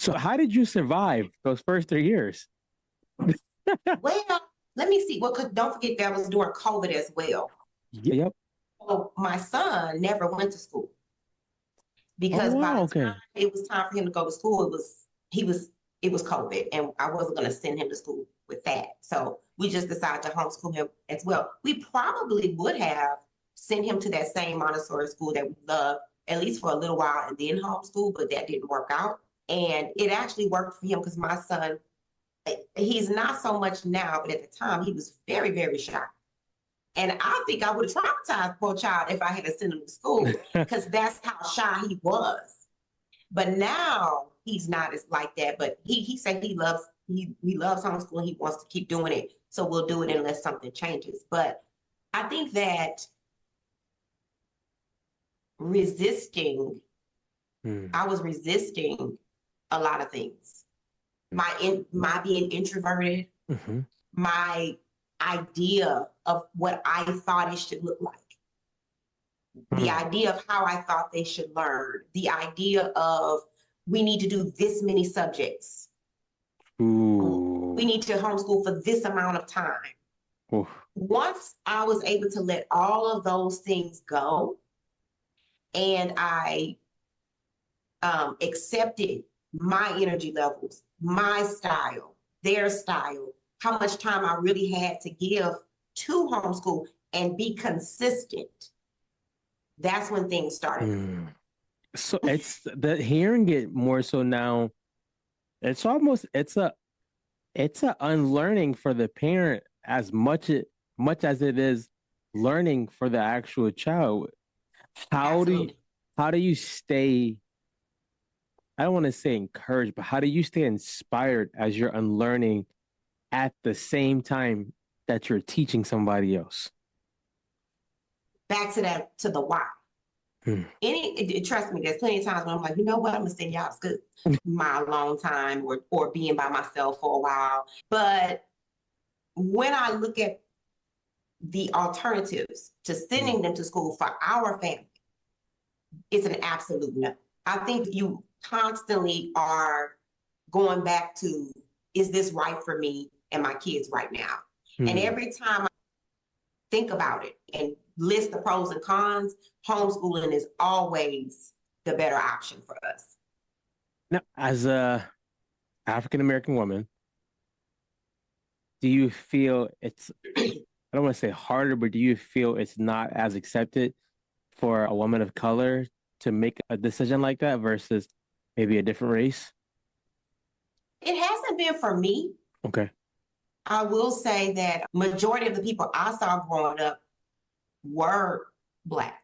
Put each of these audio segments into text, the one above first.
So how did you survive those first 3 years? Well, let me see. Well, 'cause don't forget that was during COVID as well. Yep. So my son never went to school Oh because by wow. the time Okay. it was time for him to go to school, it was COVID, and I wasn't going to send him to school with that. So we just decided to homeschool him as well. We probably would have sent him to that same Montessori school that we love, at least for a little while, and then homeschool, but that didn't work out. And it actually worked for him because my son, he's not so much now, but at the time he was very, very shy. And I think I would have traumatized poor child if I had to send him to school because that's how shy he was. But now he's not as like that. But he said he loves homeschooling. He wants to keep doing it. So we'll do it unless something changes. But I think that resisting, Hmm. I was resisting a lot of things. My being introverted, Mm-hmm. my idea of what I thought it should look like, the Hmm. idea of how I thought they should learn, the idea of we need to do this many subjects, we Ooh. need to homeschool for this amount of time. Oof. Once I was able to let all of those things go and I accepted my energy levels, my style, their style, how much time I really had to give to homeschool and be consistent, that's when things started. Hmm. So it's the hearing it more so now. It's almost it's a unlearning for the parent as much as it is learning for the actual child. How do you Absolutely. how do you stay, I don't want to say encouraged, but how do you stay inspired as you're unlearning at the same time that you're teaching somebody else? Back to that, to the why. Hmm. Trust me, there's plenty of times when I'm like, you know what, I'm gonna send y'all to school my long time or being by myself for a while. But when I look at the alternatives to Hmm. sending them to school for our family, it's an absolute no. I think you constantly are going back to, is this right for me and my kids right now? And Hmm. every time I think about it and list the pros and cons, homeschooling is always the better option for us. Now, as a African American woman, do you feel it's, I don't want to say harder, but do you feel it's not as accepted for a woman of color to make a decision like that versus maybe a different race? It hasn't been for me. Okay. I will say that majority of the people I saw growing up were Black.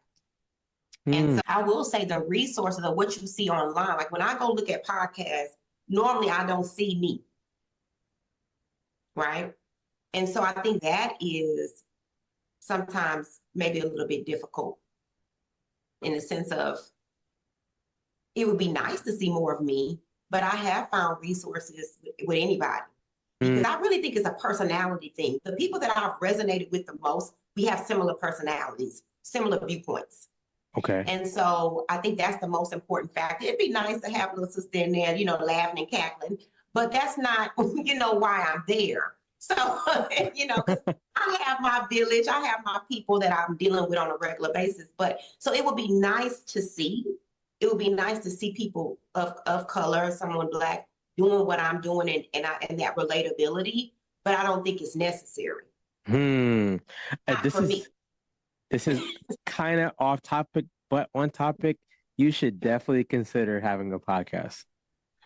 And Hmm. so I will say the resources of what you see online, like when I go look at podcasts, normally I don't see me, right? And so I think that is sometimes maybe a little bit difficult in the sense of it would be nice to see more of me, but I have found resources with anybody Hmm. because I really think it's a personality thing. The people that I've resonated with the most, we have similar personalities, similar viewpoints. Okay. And so I think that's the most important factor. It'd be nice to have a little sister in there, laughing and cackling, but that's not, why I'm there. So, because I have my village, I have my people that I'm dealing with on a regular basis. But so it would be nice to see. It would be nice to see people of color, someone Black, doing what I'm doing and that relatability. But I don't think it's necessary. Hmm. Not This for is me. this is kind of off topic, but on topic. You should definitely consider having a podcast.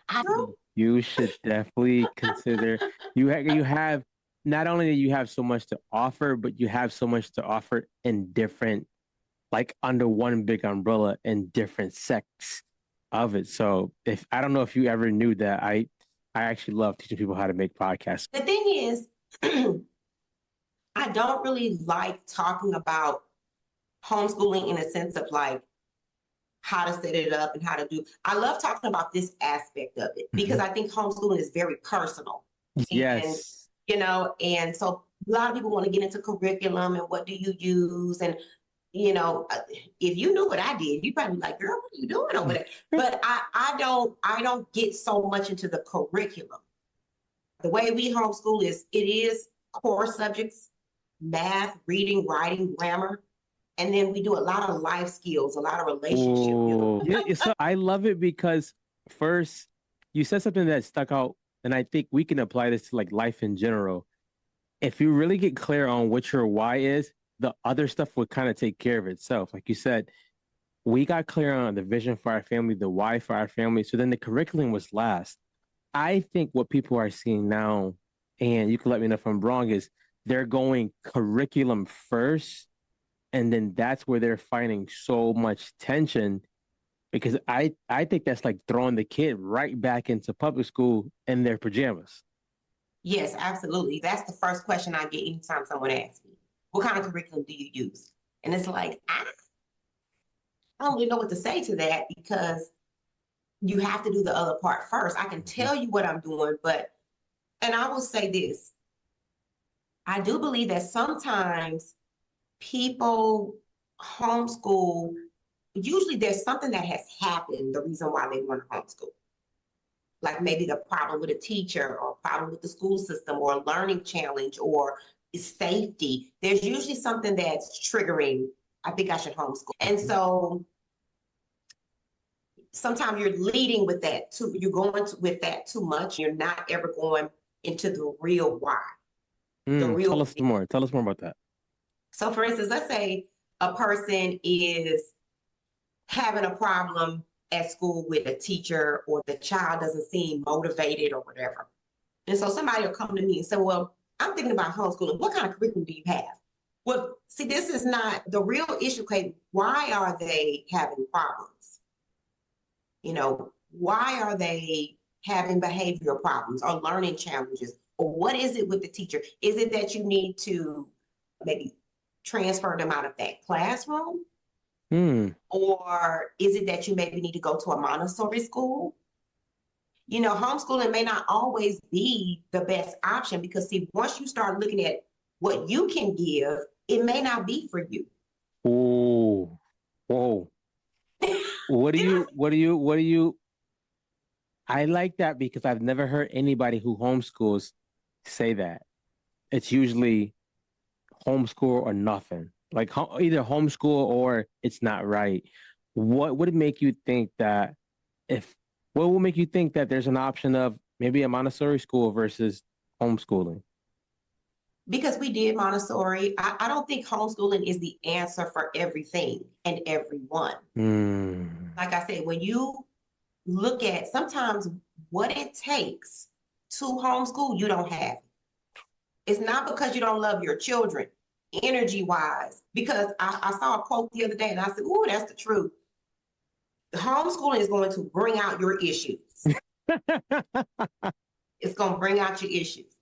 I do. You should definitely consider, you have not only do you have so much to offer, but you have so much to offer in different, like under one big umbrella in different sects of it. So if I don't know if you ever knew that I actually love teaching people how to make podcasts. The thing is, I don't really like talking about homeschooling in a sense of like how to set it up and how to do. I love talking about this aspect of it because Mhm. I think homeschooling is very personal. And, Yes. and so a lot of people want to get into curriculum and what do you use? And if you knew what I did, you'd probably be like, girl, what are you doing over there? But I don't get so much into the curriculum. The way we homeschool it is core subjects, math, reading, writing, grammar. And then we do a lot of life skills, a lot of relationship building. Yeah, so I love it because first you said something that stuck out, and I think we can apply this to like life in general. If you really get clear on what your why is, the other stuff would kind of take care of itself. Like you said, we got clear on the vision for our family, the why for our family. So then the curriculum was last. I think what people are seeing now, and you can let me know if I'm wrong, is they're going curriculum first, and then that's where they're finding so much tension because I think that's like throwing the kid right back into public school in their pajamas. Yes, absolutely. That's the first question I get anytime someone asks me, what kind of curriculum do you use? And it's like, I don't really know what to say to that because you have to do the other part first. I can tell you what I'm doing, and I will say this, I do believe that sometimes people homeschool, usually there's something that has happened, the reason why they want to homeschool. Like maybe the problem with a teacher or problem with the school system or a learning challenge or safety. There's usually something that's triggering, I think I should homeschool. And so sometimes you're leading with that too. You're with that too much. You're not ever going into the real why. Tell us more. Tell us more about that. So for instance, let's say a person is having a problem at school with a teacher or the child doesn't seem motivated or whatever. And so somebody will come to me and say, well, I'm thinking about homeschooling. What kind of curriculum do you have? Well, see, this is not the real issue. Okay, why are they having problems? Why are they having behavioral problems or learning challenges? Or what is it with the teacher? Is it that you need to maybe transfer them out of that classroom? Or is it that you maybe need to go to a Montessori school? Homeschooling may not always be the best option because see, once you start looking at what you can give, it may not be for you. Oh, whoa. What do you, I like that because I've never heard anybody who homeschools say that. It's usually homeschool or nothing. Like either homeschool or it's not right. What would make you think that what will make you think that there's an option of maybe a Montessori school versus homeschooling? Because we did Montessori. I don't think homeschooling is the answer for everything and everyone. Like I said, when you look at sometimes what it takes to homeschool, you don't have it. It's not because you don't love your children energy wise, because I saw a quote the other day and I said, oh, that's the truth. The homeschooling is going to bring out your issues. It's going to bring out your issues,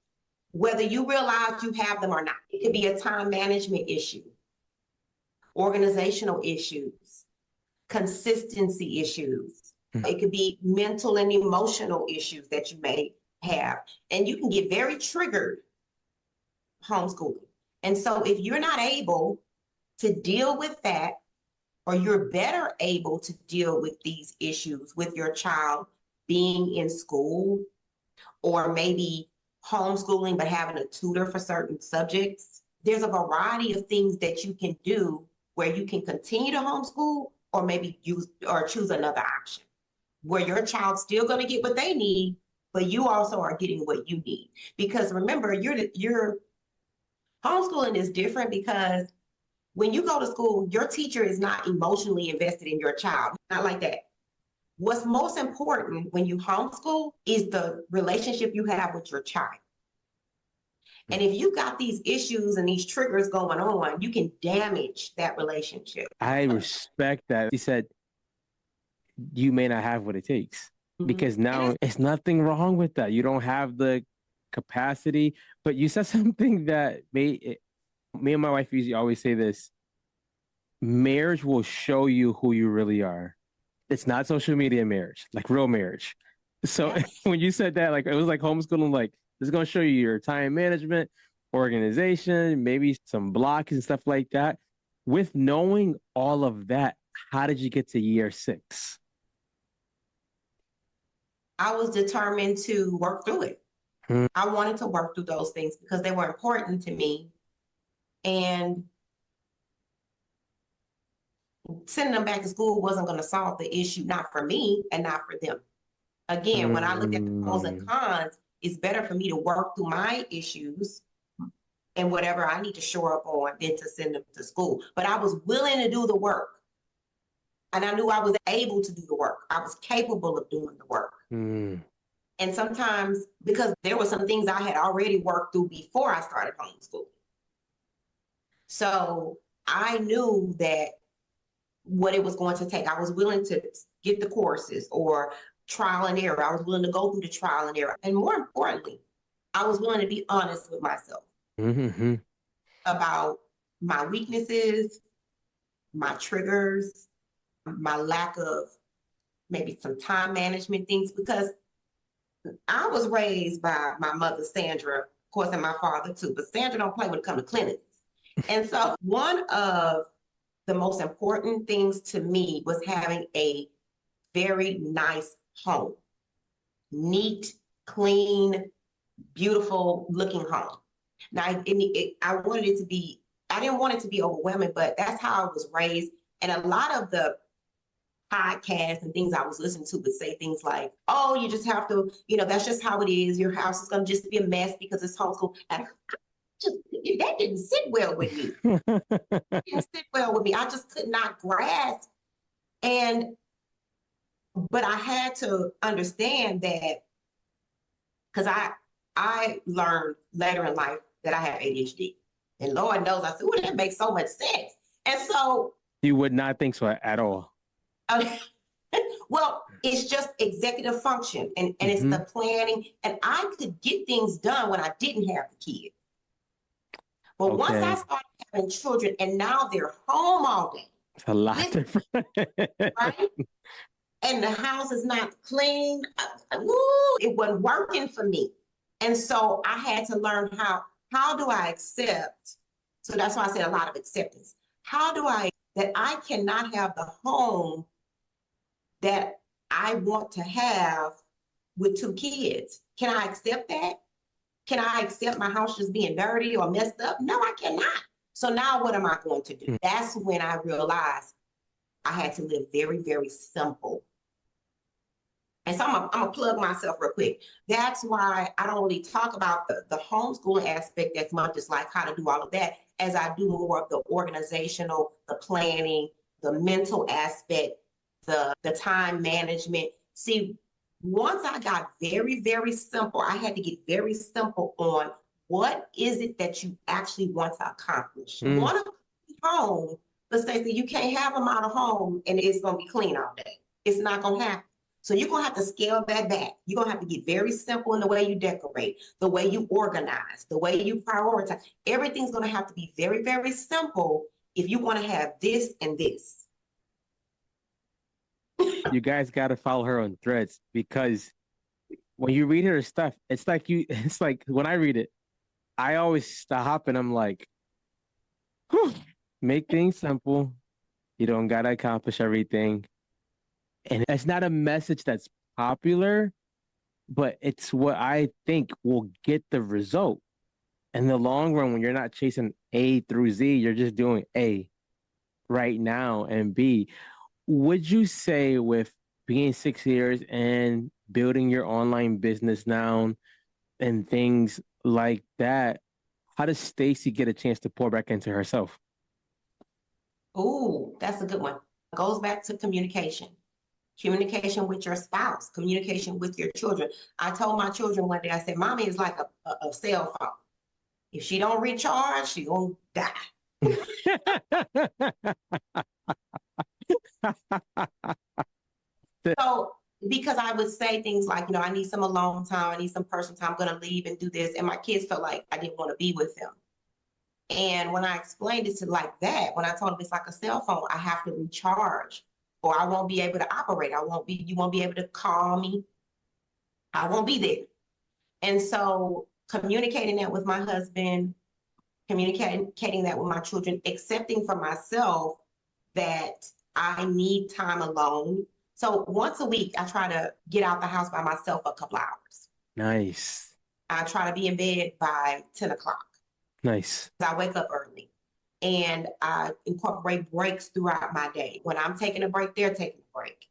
whether you realize you have them or not. It could be a time management issue, organizational issues, consistency issues. It could be mental and emotional issues that you may have. And you can get very triggered homeschooling. And so if you're not able to deal with that, or you're better able to deal with these issues with your child being in school, or maybe homeschooling but having a tutor for certain subjects, there's a variety of things that you can do where you can continue to homeschool or maybe use or choose another option where your child's still going to get what they need, but you also are getting what you need. Because remember, your homeschooling is different because when you go to school, your teacher is not emotionally invested in your child. Not like that. What's most important when you homeschool is the relationship you have with your child. And if you got these issues and these triggers going on, you can damage that relationship. I respect that. He said, you may not have what it takes because now it's nothing wrong with that. You don't have the capacity, but you said something that me and my wife usually always say this: marriage will show you who you really are. It's not social media marriage, like real marriage. So yes. When you said that, like it was like homeschooling, like it's going to show you your time management, organization, maybe some blocks and stuff like that. with knowing all of that, how did you get to year 6? I was determined to work through it. Hmm. I wanted to work through those things because they were important to me. And sending them back to school wasn't going to solve the issue, not for me and not for them. Again, when I look at the pros and cons, it's better for me to work through my issues and whatever I need to shore up on than to send them to school. But I was willing to do the work. And I knew I was able to do the work. I was capable of doing the work. Mm. And sometimes, because there were some things I had already worked through before I started homeschooling. So I knew that what it was going to take. I was willing to get the courses or trial and error. I was willing to go through the trial and error. And more importantly, I was willing to be honest with myself Mm-hmm. about my weaknesses, my triggers, my lack of maybe some time management things, because I was raised by my mother, Sandra, of course, and my father too, but Sandra don't play when it comes to cleanliness. And so one of the most important things to me was having a very nice home, neat, clean, beautiful looking home. Now, I wanted it to be, I didn't want it to be overwhelming, but that's how I was raised. And a lot of the podcasts and things I was listening to would say things like, oh, you just have to, that's just how it is. Your house is going to just be a mess because it's homeschool. And that didn't sit well with me. It didn't sit well with me. I just could not grasp. But I had to understand that, because I learned later in life that I have ADHD. And Lord knows, I said, well, that makes so much sense. And so You would not think so at all. Well, it's just executive function and it's the planning. And I could get things done when I didn't have the kid. But once I started having children and now they're home all day. It's a lot different. Right? And the house is not clean. It wasn't working for me. And so I had to learn how do I accept? So that's why I said a lot of acceptance. How do that I cannot have the home that I want to have with 2 kids? Can I accept that? Can I accept my house just being dirty or messed up? No, I cannot. So now what am I going to do? That's when I realized I had to live very, very simple. And so I'm going to plug myself real quick. That's why I don't really talk about the homeschooling aspect as much as like how to do all of that, as I do more of the organizational, the planning, the mental aspect, the time management. See, once I got very, very simple, I had to get very simple on what is it that you actually want to accomplish. You want to be home, but Stacy, you can't have them out of home and it's going to be clean all day. It's not going to happen. So you're going to have to scale that back. You're going to have to get very simple in the way you decorate, the way you organize, the way you prioritize. Everything's going to have to be very, very simple if you want to have this and this. You guys got to follow her on Threads, because when you read her stuff, it's like when I read it, I always stop and I'm like, whew, make things simple. You don't got to accomplish everything. And it's not a message that's popular, but it's what I think will get the result. In the long run, when you're not chasing A through Z, you're just doing A right now and B. Would you say, with being 6 years and building your online business now and things like that, how does Stacy get a chance to pour back into herself? Oh, that's a good one. It goes back to communication. Communication with your spouse, communication with your children. I told my children one day, I said, Mommy is like a cell phone. If she don't recharge, she gonna die. So, because I would say things like, I need some alone time, I need some personal time, I'm gonna leave and do this. And my kids felt like I didn't want to be with them. And when I explained it to like that, when I told them it's like a cell phone, I have to recharge, or I won't be able to operate. You won't be able to call me. I won't be there. And so communicating that with my husband, communicating that with my children, accepting for myself that I need time alone. So once a week, I try to get out the house by myself a couple hours. Nice. I try to be in bed by 10 o'clock. Nice. I wake up early and I incorporate breaks throughout my day. When I'm taking a break, they're taking a break.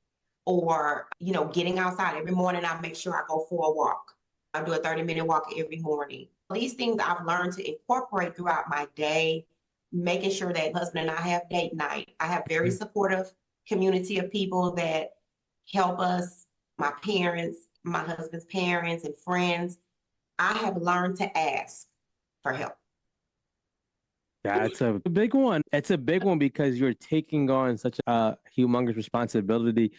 Or, getting outside every morning, I make sure I go for a walk. I do a 30-minute walk every morning. These things I've learned to incorporate throughout my day, making sure that husband and I have date night. I have very supportive community of people that help us, my parents, my husband's parents and friends. I have learned to ask for help. That's a big one. It's a big one because you're taking on such a humongous responsibility.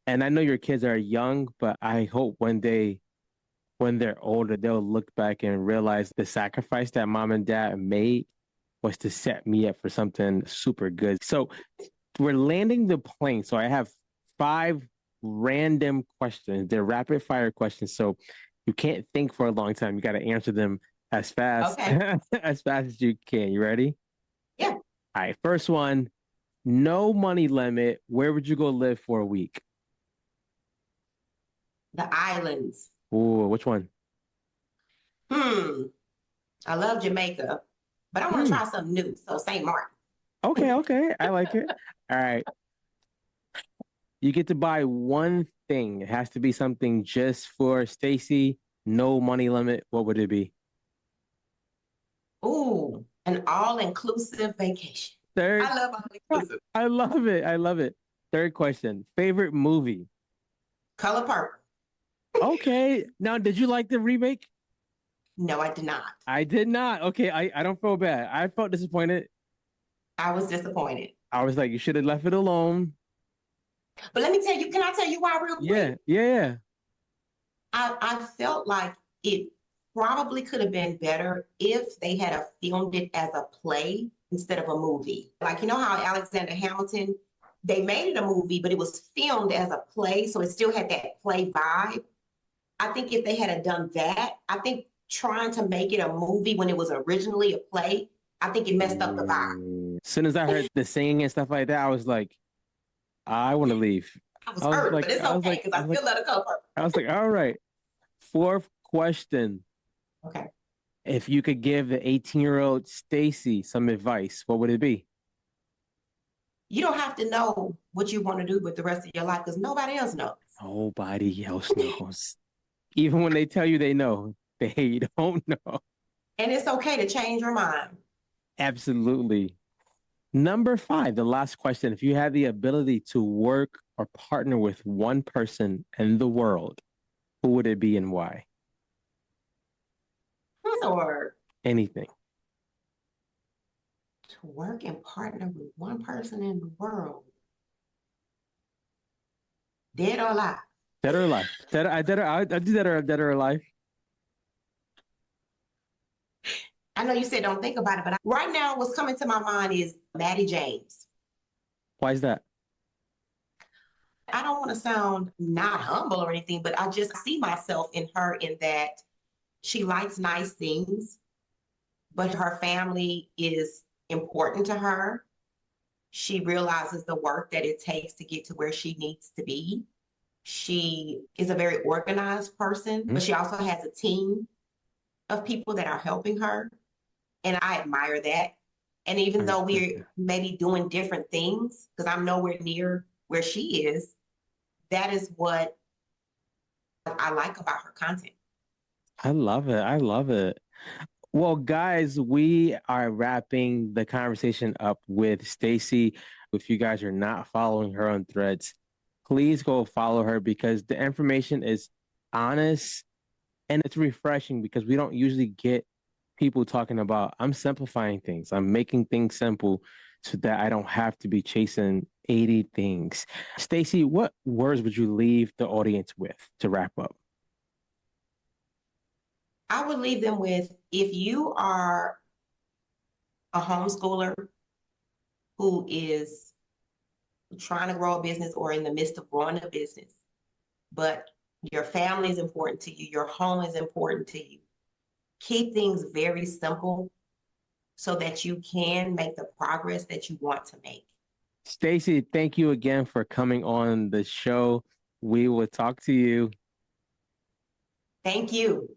And I know your kids are young, but I hope one day when they're older, they'll look back and realize the sacrifice that mom and dad made was to set me up for something super good. So we're landing the plane. So I have 5 random questions. They're rapid fire questions. So you can't think for a long time. You got to answer them as fast Okay. as fast as you can. You ready? Yeah. All right. First one, no money limit. Where would you go live for a week? The islands. Ooh, which one? I love Jamaica, but I want to Hmm. try something new. So St. Martin. Okay. I like it. All right. You get to buy one thing. It has to be something just for Stacy. No money limit. What would it be? Ooh, an all-inclusive vacation. Third, I love all-inclusive. I love it. I love it. Third question. Favorite movie? Color Purple. Okay. Now, did you like the remake? No, I did not. I did not. Okay. I don't feel bad. I felt disappointed. I was disappointed. I was like, you should have left it alone. But let me tell you, can I tell you why real quick? Yeah. I felt like it probably could have been better if they had filmed it as a play instead of a movie. Like, how Alexander Hamilton, they made it a movie, but it was filmed as a play, so it still had that play vibe. I think if they had done that, I think trying to make it a movie when it was originally a play, I think it messed up the vibe. As soon as I heard the singing and stuff like that, I was like, I want to leave. I was hurt, but it's okay because I still let it go. I was like, all right. Fourth question. Okay. If you could give the 18-year-old Stacy some advice, what would it be? You don't have to know what you want to do with the rest of your life because nobody else knows. Nobody else knows. Even when they tell you they know, they don't know. And it's okay to change your mind. Absolutely. Number 5, the last question. If you had the ability to work or partner with one person in the world, who would it be and why? Or Anything. to work and partner with one person in the world, dead or alive. Dead or alive? I do dead or alive. I know you said don't think about it, but right now what's coming to my mind is Maddie James. Why is that? I don't want to sound not humble or anything, but I just see myself in her in that she likes nice things, but her family is important to her. She realizes the work that it takes to get to where she needs to be. She is a very organized person, but she also has a team of people that are helping her. And I admire that. And even though we're maybe doing different things, because I'm nowhere near where she is, that is what I like about her content. I love it. Well, guys, we are wrapping the conversation up with Stacy. If you guys are not following her on Threads, please go follow her because the information is honest and it's refreshing because we don't usually get people talking about, I'm simplifying things. I'm making things simple so that I don't have to be chasing 80 things. Stacy, what words would you leave the audience with to wrap up? I would leave them with, if you are a homeschooler who is trying to grow a business or in the midst of growing a business, but your family is important to you, your home is important to you, keep things very simple so that you can make the progress that you want to make. Stacy, thank you again for coming on the show. We will talk to you. Thank you.